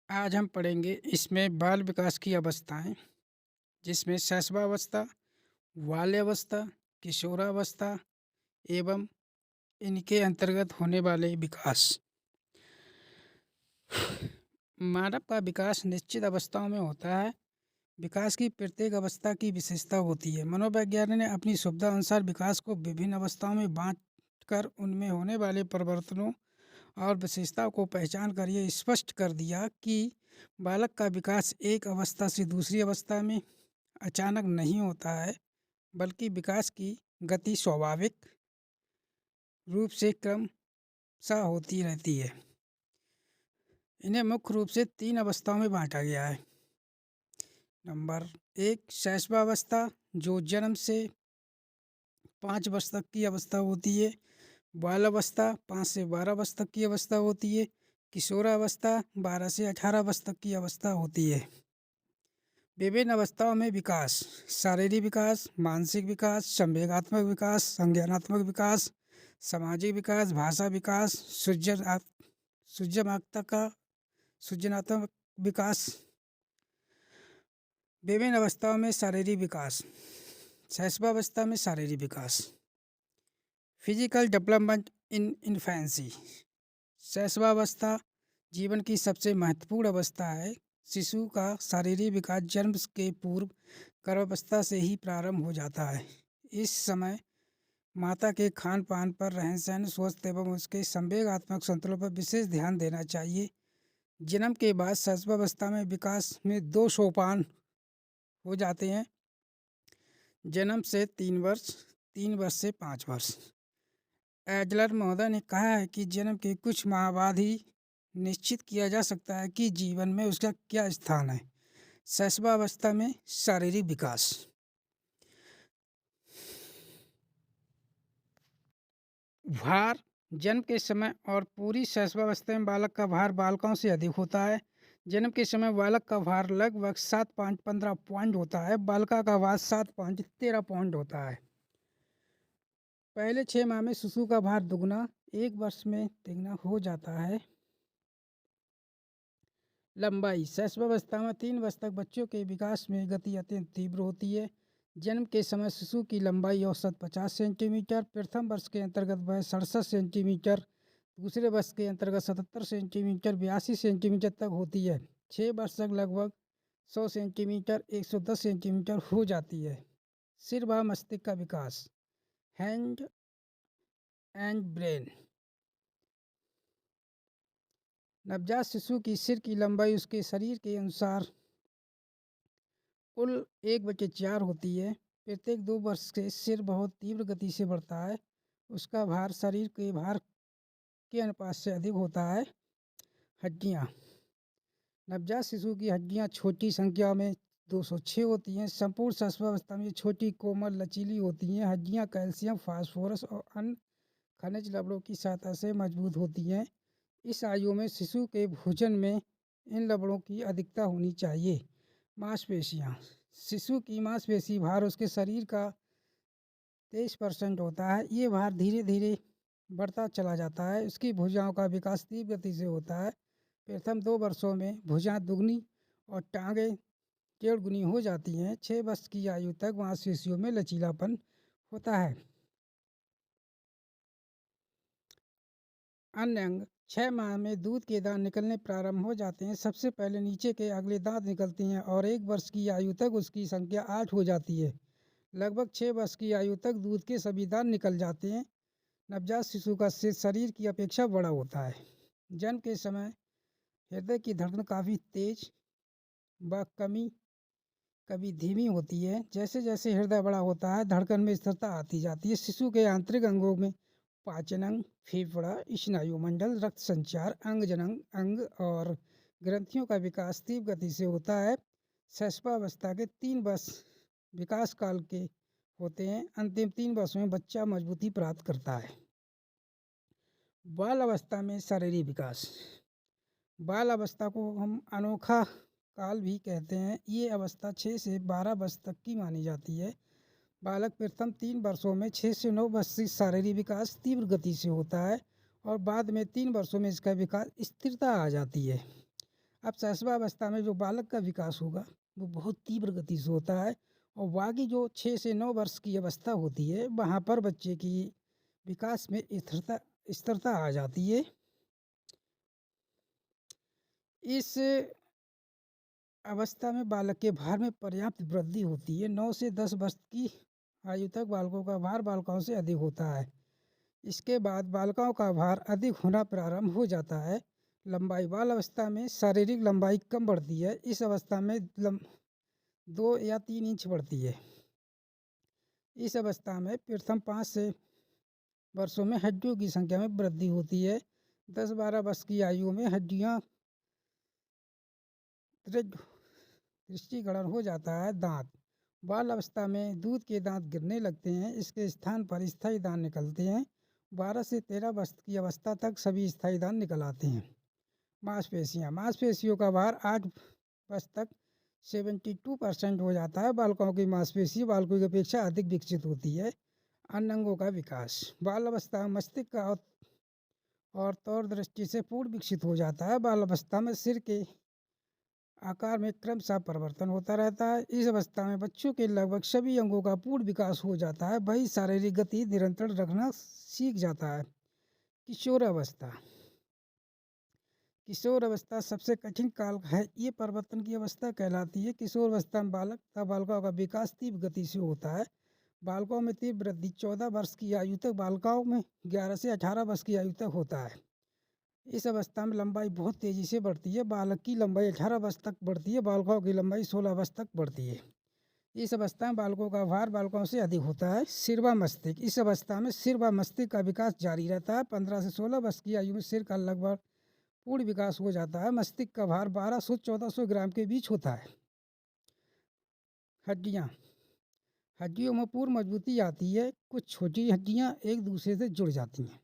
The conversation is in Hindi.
आज हम पढ़ेंगे इसमें बाल विकास की अवस्थाएं, जिसमें शैशवावस्था, बाल्यावस्था, किशोरावस्था एवं इनके अंतर्गत होने वाले विकास। मानव का विकास निश्चित अवस्थाओं में होता है। विकास की प्रत्येक अवस्था की विशेषता होती है। मनोवैज्ञानिक ने अपनी सुविधा अनुसार विकास को विभिन्न अवस्थाओं में बांट कर उनमें होने वाले परिवर्तनों और विशेषताओं को पहचान कर ये स्पष्ट कर दिया कि बालक का विकास एक अवस्था से दूसरी अवस्था में अचानक नहीं होता है, बल्कि विकास की गति स्वाभाविक रूप से क्रमशः होती रहती है। इन्हें मुख्य रूप से 3 अवस्थाओं में बांटा गया है। नंबर 1, शैशवावस्था, जो जन्म से 5 वर्ष तक की अवस्था होती है। बालावस्था 5 से 12 वर्ष तक की अवस्था होती है। किशोरावस्था 12 से 18 वर्ष तक की अवस्था होती है। विभिन्न अवस्थाओं में विकास: शारीरिक विकास, मानसिक विकास, संवेगात्मक विकास, संज्ञानात्मक विकास, सामाजिक विकास, भाषा विकास, सृजनात्मक विकास। विभिन्न अवस्थाओं में शारीरिक विकास। शैशवावस्था में शारीरिक विकास। Physical development in infancy. शैशवावस्था जीवन की सबसे महत्वपूर्ण अवस्था है। शिशु का शारीरिक विकास जन्म के पूर्व गर्भावस्था से ही प्रारंभ हो जाता है। इस समय माता के खान पान पर, रहन सहन, स्वस्थ एवं उसके संवेगात्मक संतुलन पर विशेष ध्यान देना चाहिए। जन्म के बाद शैशवावस्था में विकास में 2 सोपान हो जाते हैं: जन्म से 3 वर्ष, 3 वर्ष से 5 वर्ष। एडलर महोदय ने कहा है कि जन्म के कुछ माह बाद ही निश्चित किया जा सकता है कि जीवन में उसका क्या स्थान है। शैशवावस्था में शारीरिक विकास। भार: जन्म के समय और पूरी शैशवावस्था में बालक का भार बालकों से अधिक होता है। जन्म के समय बालक का भार लगभग 7.15 पॉइंट होता है। बालिका का भार 7.13 पॉइंट होता है। पहले 6 माह में शिशु का भार दुगना, 1 वर्ष में तिगुना हो जाता है। लंबाई: शैशवावस्था में 3 वर्ष तक बच्चों के विकास में गति अत्यंत तीव्र होती है। जन्म के समय शिशु की लंबाई औसत 50 सेंटीमीटर, प्रथम वर्ष के अंतर्गत वह 67 सेंटीमीटर, दूसरे वर्ष के अंतर्गत 77 सेंटीमीटर, 82 सेंटीमीटर तक होती है। 6 वर्ष तक लगभग 100 सेंटीमीटर, 110 सेंटीमीटर हो जाती है। सिर व मस्तिष्क का विकास। हैंड एंड ब्रेन: नवजात शिशु की सिर की लंबाई उसके शरीर के अनुसार कुल 1/4 होती है। प्रत्येक 2 वर्ष से सिर बहुत तीव्र गति से बढ़ता है। उसका भार शरीर के भार के अनुपात से अधिक होता है। हड्डियाँ: नवजात शिशु की हड्डियाँ छोटी संख्या में 206 होती हैं। संपूर्ण शैशवावस्था में छोटी, कोमल, लचीली होती हैं। हड्डियाँ कैल्शियम, फास्फोरस और अन्य खनिज लवणों की सहायता से मजबूत होती हैं। इस आयु में शिशु के भोजन में इन लवणों की अधिकता होनी चाहिए। मांसपेशियाँ: शिशु की मांसपेशी भार उसके शरीर का 23% होता है। ये भार धीरे धीरे बढ़ता चला जाता है। उसकी भुजाओं का विकास तीव्र गति से होता है। प्रथम 2 वर्षों में भुजा दुगनी और टांगें 1.5 गुनी हो जाती हैं। 6 वर्ष की आयु तक मांसपेशियों में लचीलापन होता है। अन्य अंग: 6 माह में दूध के दांत निकलने प्रारंभ हो जाते हैं। सबसे पहले नीचे के अगले दांत निकलते हैं और 1 वर्ष की आयु तक उसकी संख्या 8 हो जाती है। लगभग 6 वर्ष की आयु तक दूध के सभी दांत निकल जाते हैं। नवजात शिशु का सिर शरीर की अपेक्षा बड़ा होता है। जन्म के समय हृदय की धड़कन काफ़ी तेज व कभी धीमी होती है। जैसे जैसे हृदय बड़ा होता है, धड़कन में स्थिरता आती जाती है। शिशु के आंतरिक अंगों में पाचन अंग, फेफड़ा, स्नायुमंडल, रक्त संचार, अंगजनन अंग और ग्रंथियों का विकास तीव्र गति से होता है। शैशवावस्था के 3 वर्ष विकास काल के होते हैं। अंतिम 3 वर्षों में बच्चा मजबूती प्राप्त करता है। बाल अवस्था में शारीरिक विकास। बाल अवस्था को हम अनोखा काल भी कहते हैं। ये अवस्था 6 से 12 वर्ष तक की मानी जाती है। बालक प्रथम 3 वर्षों में 6 से 9 वर्ष की शारीरिक विकास तीव्र गति से होता है और बाद में 3 वर्षों में इसका विकास स्थिरता आ जाती है। अब शैशवावस्था में जो बालक का विकास होगा वो बहुत तीव्र गति से होता है, और बाकी जो 6 से 9 वर्ष की अवस्था होती है वहाँ पर बच्चे की विकास में स्थिरता आ जाती है। इस अवस्था में बालक के भार में पर्याप्त वृद्धि होती है। 9 से 10 वर्ष की आयु तक बालकों का भार बालिकाओं से अधिक होता है। इसके बाद बालिकाओं का भार अधिक होना प्रारंभ हो जाता है। लंबाई बाल अवस्था में शारीरिक लंबाई कम बढ़ती है। इस अवस्था में 2 या 3 इंच बढ़ती है। इस अवस्था में प्रथम 5 से वर्षों में हड्डियों की संख्या में वृद्धि होती है। 10-12 वर्ष की आयु में हड्डियां दृष्टिगणन हो जाता है। दांत बाल अवस्था में दूध के दांत गिरने लगते हैं। इसके स्थान पर स्थायी दांत निकलते हैं। 12 से 13 वर्ष की अवस्था तक सभी स्थायी दांत निकल आते हैं। मांसपेशियों का भार 8 वर्ष तक 72% हो जाता है। बालकों की मांसपेशी बालकों की अपेक्षा अधिक विकसित होती है। अन्य अंगों का विकास बाल अवस्था में मस्तिष्क का और तौर दृष्टि से पूर्ण विकसित हो जाता है। बाल अवस्था में सिर के आकार में क्रमशः परिवर्तन होता रहता है। इस अवस्था में बच्चों के लगभग सभी अंगों का पूर्ण विकास हो जाता है। वही शारीरिक गति निरंतर रखना सीख जाता है। किशोर अवस्था सबसे कठिन काल है। ये परिवर्तन की अवस्था कहलाती है। किशोर अवस्था में बालक तथा बालिकाओं का विकास तीव्र गति से होता है। बालकों में तीव्र वृद्धि 14 वर्ष की आयु तक, बालिकाओं में 11 से 18 वर्ष की आयु तक होता है। इस अवस्था में लंबाई बहुत तेजी से बढ़ती है। बालक की लंबाई 18 वर्ष तक बढ़ती है, बालिकाओं की लंबाई 16 वर्ष तक बढ़ती है। इस अवस्था में बालकों का भार बालिकाओं से अधिक होता है। सिर व मस्तिष्क इस अवस्था में सिर व मस्तिष्क का विकास जारी रहता है। 15 से 16 वर्ष की आयु में सिर का लगभग पूर्ण विकास हो जाता है। मस्तिष्क का भार 1200-1400 ग्राम के बीच होता है। हड्डियों में पूर्ण मजबूती आती है। कुछ छोटी हड्डियां एक दूसरे से जुड़ जाती हैं।